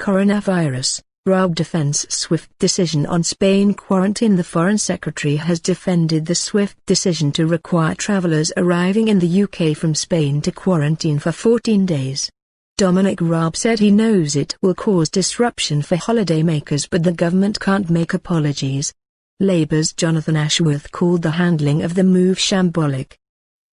Coronavirus Raab defends swift decision on Spain quarantine. The Foreign Secretary has defended the swift decision to require travelers arriving in the UK from Spain to quarantine for 14 days. Dominic Raab said he knows it will cause disruption for holidaymakers, but the government can't make apologies. Labour's Jonathan Ashworth called the handling of the move shambolic.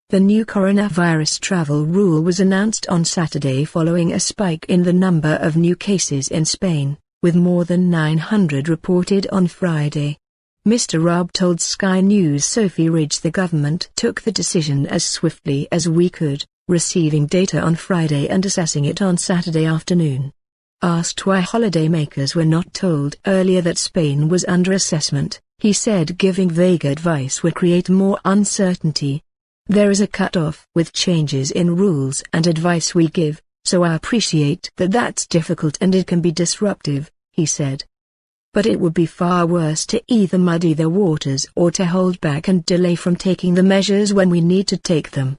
The new coronavirus travel rule was announced on Saturday following a spike in the number of new cases in Spain, with more than 900 reported on Friday. Mr. Raab told Sky News Sophy Ridge the government took the decision as swiftly as we could, receiving data on Friday and assessing it on Saturday afternoon. Asked why holidaymakers were not told earlier that Spain was under assessment, he said giving vague advice would create more uncertainty. There is a cut-off with changes in rules and advice we give, so I appreciate that that's difficult and it can be disruptive, he said. But it would be far worse to either muddy the waters or to hold back and delay from taking the measures when we need to take them.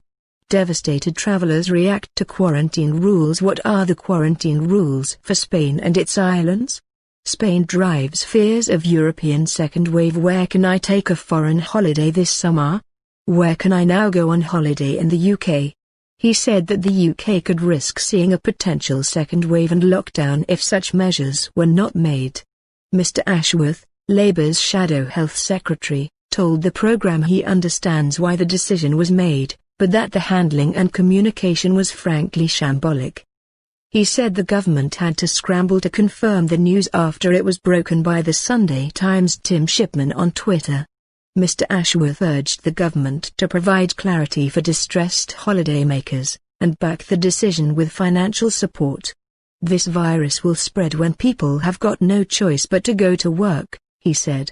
Devastated travelers react to quarantine rules. What are the quarantine rules for Spain and its islands? Spain drives fears of European second wave. Where can I take a foreign holiday this summer? Where can I now go on holiday in the UK? He said that the UK could risk seeing a potential second wave and lockdown if such measures were not made. Mr. Ashworth, Labour's Shadow Health Secretary, told the programme he understands why the decision was made, but that the handling and communication was frankly shambolic. He said the government had to scramble to confirm the news after it was broken by the Sunday Times' Tim Shipman on Twitter. Mr. Ashworth urged the government to provide clarity for distressed holidaymakers, and back the decision with financial support. This virus will spread when people have got no choice but to go to work, he said.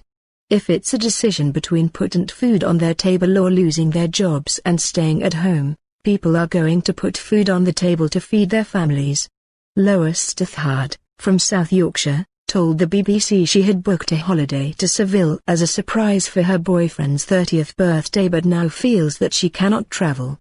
If it's a decision between putting food on their table or losing their jobs and staying at home, people are going to put food on the table to feed their families. Lois Stithard, from South Yorkshire, told the BBC she had booked a holiday to Seville as a surprise for her boyfriend's 30th birthday but now feels that she cannot travel.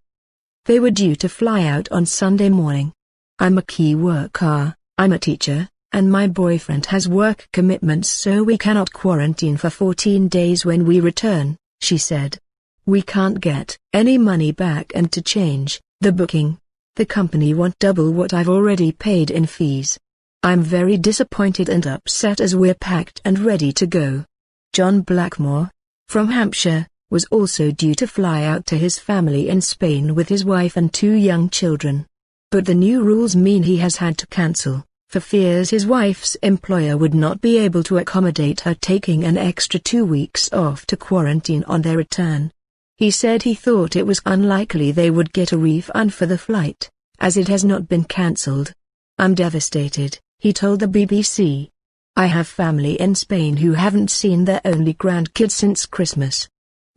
They were due to fly out on Sunday morning. I'm a key worker, I'm a teacher, and my boyfriend has work commitments, so we cannot quarantine for 14 days when we return, she said. We can't get any money back, and to change the booking, the company want double what I've already paid in fees. I'm very disappointed and upset as we're packed and ready to go. John Blackmore, from Hampshire, was also due to fly out to his family in Spain with his wife and 2 young children. But the new rules mean he has had to cancel, for fears his wife's employer would not be able to accommodate her taking an extra 2 weeks off to quarantine on their return. He said he thought it was unlikely they would get a refund for the flight, as it has not been cancelled. I'm devastated, he told the BBC. I have family in Spain who haven't seen their only grandkid since Christmas.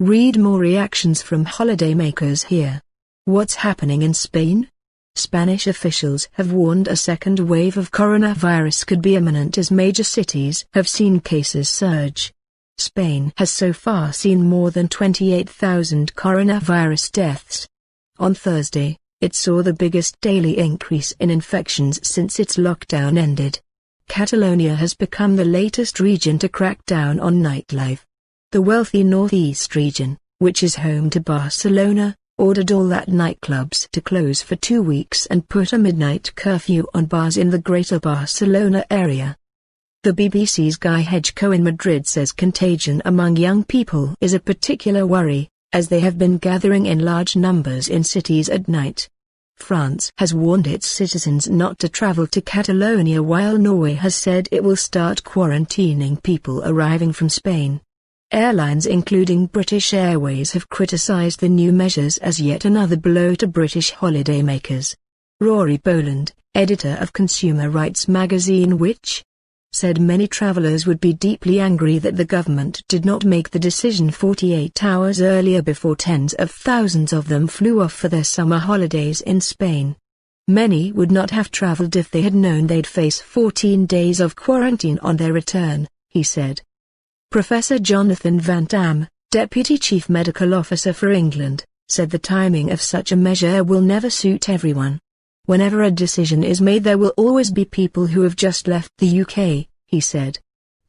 Read more reactions from holidaymakers here. What's happening in Spain? Spanish officials have warned a second wave of coronavirus could be imminent as major cities have seen cases surge. Spain has so far seen more than 28,000 coronavirus deaths. On Thursday, it saw the biggest daily increase in infections since its lockdown ended. Catalonia has become the latest region to crack down on nightlife. The wealthy northeast region, which is home to Barcelona, ordered all that nightclubs to close for 2 weeks and put a midnight curfew on bars in the greater Barcelona area. The BBC's Guy Hedgecoe in Madrid says contagion among young people is a particular worry, as they have been gathering in large numbers in cities at night. France has warned its citizens not to travel to Catalonia, while Norway has said it will start quarantining people arriving from Spain. Airlines including British Airways have criticised the new measures as yet another blow to British holidaymakers. Rory Boland, editor of consumer rights magazine Which? Said many travellers would be deeply angry that the government did not make the decision 48 hours earlier before tens of thousands of them flew off for their summer holidays in Spain. Many would not have travelled if they had known they'd face 14 days of quarantine on their return, he said. Professor Jonathan Van Dam, Deputy Chief Medical Officer for England, said the timing of such a measure will never suit everyone. Whenever a decision is made, there will always be people who have just left the UK, he said.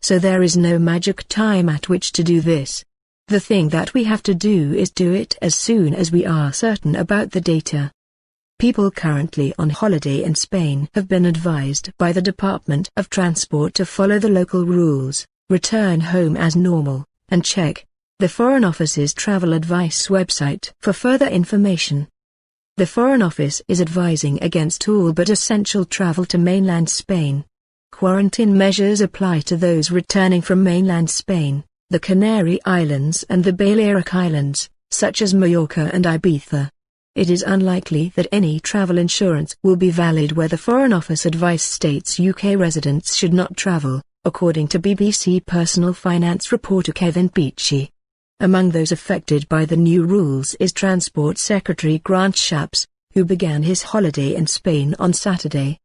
So there is no magic time at which to do this. The thing that we have to do is do it as soon as we are certain about the data. People currently on holiday in Spain have been advised by the Department of Transport to follow the local rules, return home as normal, and check the Foreign Office's travel advice website for further information. The Foreign Office is advising against all but essential travel to mainland Spain. Quarantine measures apply to those returning from mainland Spain, the Canary Islands and the Balearic Islands, such as Mallorca and Ibiza. It is unlikely that any travel insurance will be valid where the Foreign Office advice states UK residents should not travel, according to BBC personal finance reporter Kevin Peachy. Among those affected by the new rules is Transport Secretary Grant Shapps, who began his holiday in Spain on Saturday.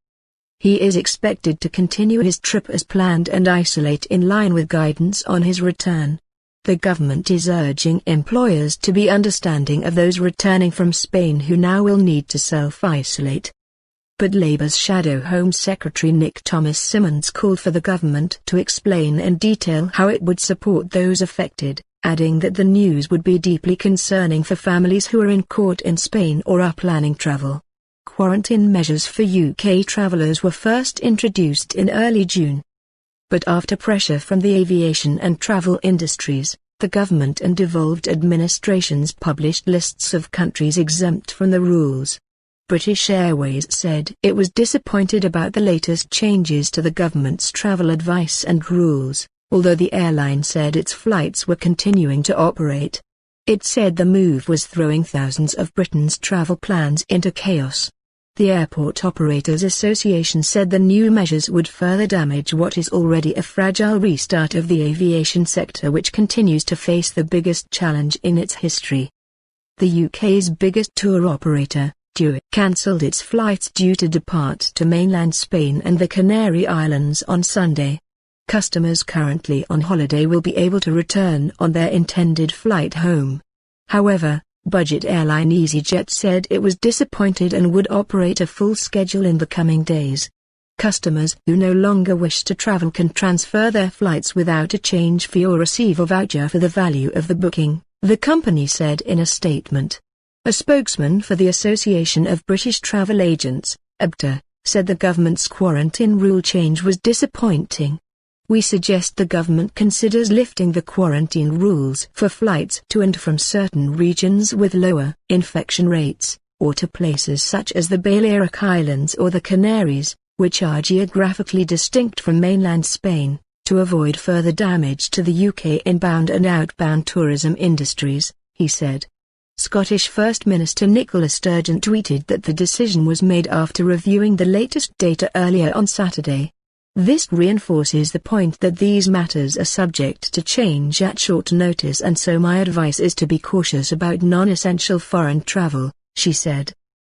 He is expected to continue his trip as planned and isolate in line with guidance on his return. The government is urging employers to be understanding of those returning from Spain who now will need to self-isolate. But Labour's Shadow Home Secretary Nick Thomas-Symonds called for the government to explain in detail how it would support those affected, adding that the news would be deeply concerning for families who are in court in Spain or are planning travel. Quarantine measures for UK travellers were first introduced in early June. But after pressure from the aviation and travel industries, the government and devolved administrations published lists of countries exempt from the rules. British Airways said it was disappointed about the latest changes to the government's travel advice and rules, although the airline said its flights were continuing to operate. It said the move was throwing thousands of Britain's travel plans into chaos. The Airport Operators Association said the new measures would further damage what is already a fragile restart of the aviation sector, which continues to face the biggest challenge in its history. The UK's biggest tour operator, TUI, cancelled its flights due to depart to mainland Spain and the Canary Islands on Sunday. Customers currently on holiday will be able to return on their intended flight home. However, budget airline EasyJet said it was disappointed and would operate a full schedule in the coming days. Customers who no longer wish to travel can transfer their flights without a change fee or receive a voucher for the value of the booking, the company said in a statement. A spokesman for the Association of British Travel Agents, ABTA, said the government's quarantine rule change was disappointing. We suggest the government considers lifting the quarantine rules for flights to and from certain regions with lower infection rates, or to places such as the Balearic Islands or the Canaries, which are geographically distinct from mainland Spain, to avoid further damage to the UK inbound and outbound tourism industries, he said. Scottish First Minister Nicola Sturgeon tweeted that the decision was made after reviewing the latest data earlier on Saturday. This reinforces the point that these matters are subject to change at short notice, and so my advice is to be cautious about non-essential foreign travel, she said.